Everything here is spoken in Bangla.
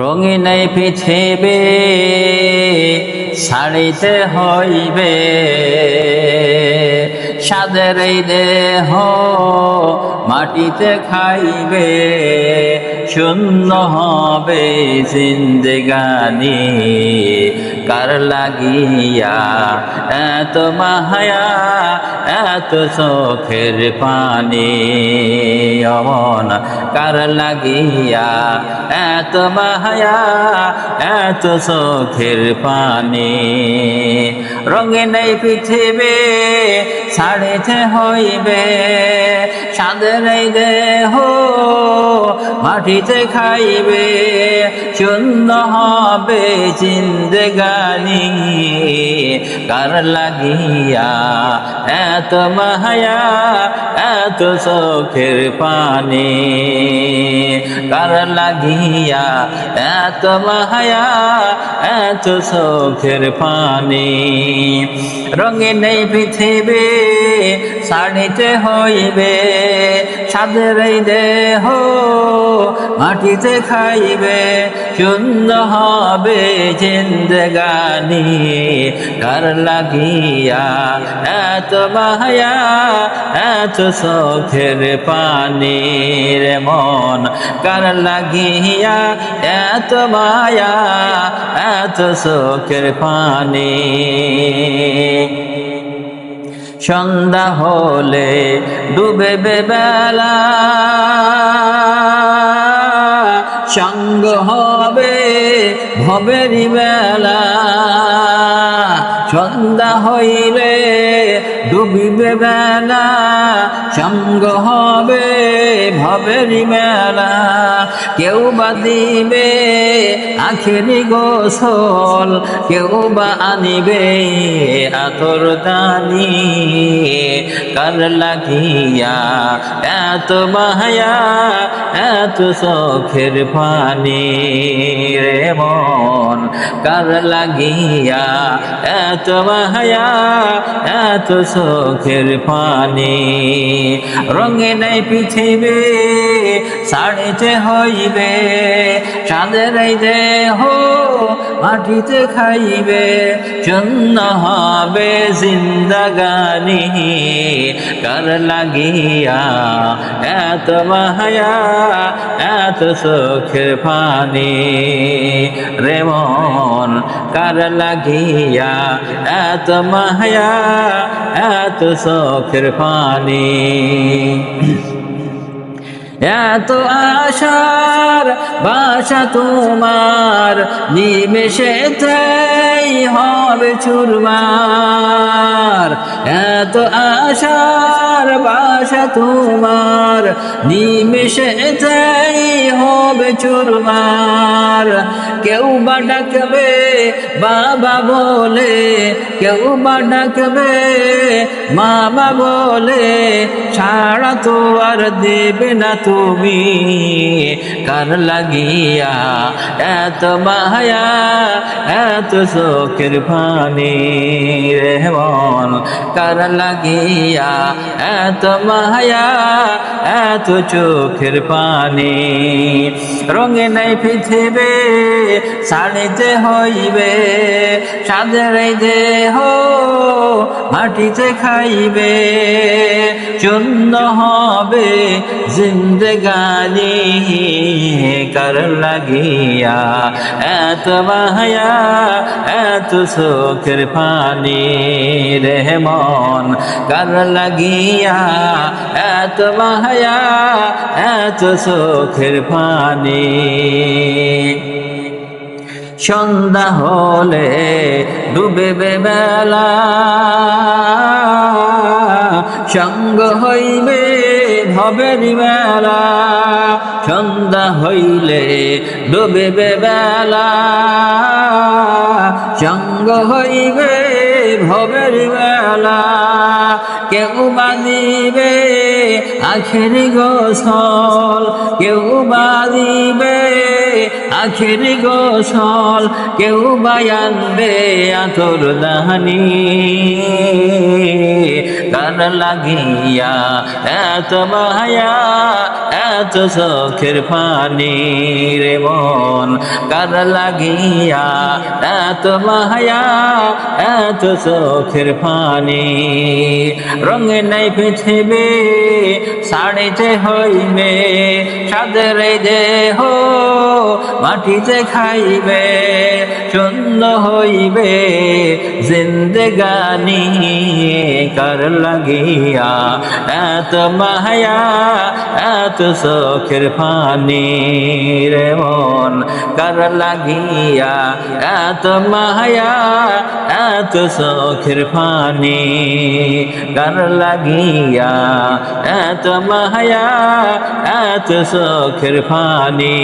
রঙিন এই পৃথিবী ছাড়িতে হইবে, সাদের এই দেহ মাটিতে খাইবে, শূন্য হবে জিন্দেগানি। কার লাগিয়া এত মায়া, এত চোখের পানি, অমন কার লাগিয়া এত মায়া, এত চোখের পানি। রঙিন এই পৃথিবী ছাড়িতে হইবে, সাদের এই দেহ মাটিতে খাইবে, শূন্য হবে জিন্দেগানি। কার লাগিয়া এত মায়া, এত চোখের পানি, কার লাগিয়া এত মায়া, এত চোখের পানি। রঙিন এই পৃথিবী ছাড়িতে হইবে, সাদের এই দেহ মাটিতে খাইবে, শূন্য হবে জিন্দেগানি। কার লাগিয়া এত মায়া, এত চোখের পানি রে মন, কার লাগিয়া এত মায়া, এত চোখের পানি। সন্ধ্যা হলে ডুবে বেলা, সঙ্গ হবে ভবেরি বেলা। সন্ধ্যা হইলে ডুবিবে বেলা, সঙ্গ হবে ভবেরি মেলা। কেউ বা দিবে আখেরি গোসল, কেউ বা আনিবে আতর দানি। কার লাগিয়া এত মায়া, এত চোখের পানি রে মন, কার লাগিয়া এত মায়া, এত চোখের পানি। রঙিন এই পৃথিবী ছাড়িতে হইবে, সাদের এই দেহ মাটিতে খাইবে, শূন্য হবে জিন্দেগানি। কার লাগিয়া এত মায়া, এত চোখের পানি রে মন, কার লাগিয়া এত মায়া, এত চোখের পানি। এত আশার বাসা তোমার, নিমেষেতেই হবে চুরমার। এত আশার বাসা তোমার, নিমেষেতেই হবে চুরমার। কেউ বা ডাকবে বাবা বলে, কেউ বা ডাকবে মামা বলে, সাড়া তো আর দেবে না তুমি। কার লাগিয়া এত মায়া, এত চোখের পানি রে মন, কার লাগিয়া এত মায়া, এত চোখের পানি। রঙিন এই পৃথিবী ছাড়িতে হইবে, সাদের এই দেহ মাটিতে খাইবে, শূন্য হবে জিন্দেগানি। কার লাগিয়া এত মায়া, এত চোখের পানি রে মন, কার লাগিয়া এত মায়া, এত চোখের পানি। সন্ধ্যা হলে ডুবে বেলা, সঙ্গ হইবে ভবেরি মেলা। সন্ধ্যা হইলে ডুবে বেলা, সঙ্গ সঙ্গ হইবে ভবের বেলা, কেউ বাঁধিবে আখের গোসল, কেউ বাঁধিবে আখের গোসল, কেউ বায়ানবে আতর দাহানি। কার লাগিয়া এত মায়া এত চোখের পানি রে মন, কার লাগিয়া এত মায়া এত চোখের পানি। রঙে নাই পৃথিবী ছাড়িতে হইবে, সাদের দেহ মাটিতে খাইবে, সুন্দর হইবে জিন্দেগানি। কার লাগিয়া এত মায়া এত চোখের পানি রে মন, কার লাগিয়া এত মায়া এত চোখের পানি, কার লাগিয়া এত মায়া এত চোখের পানি।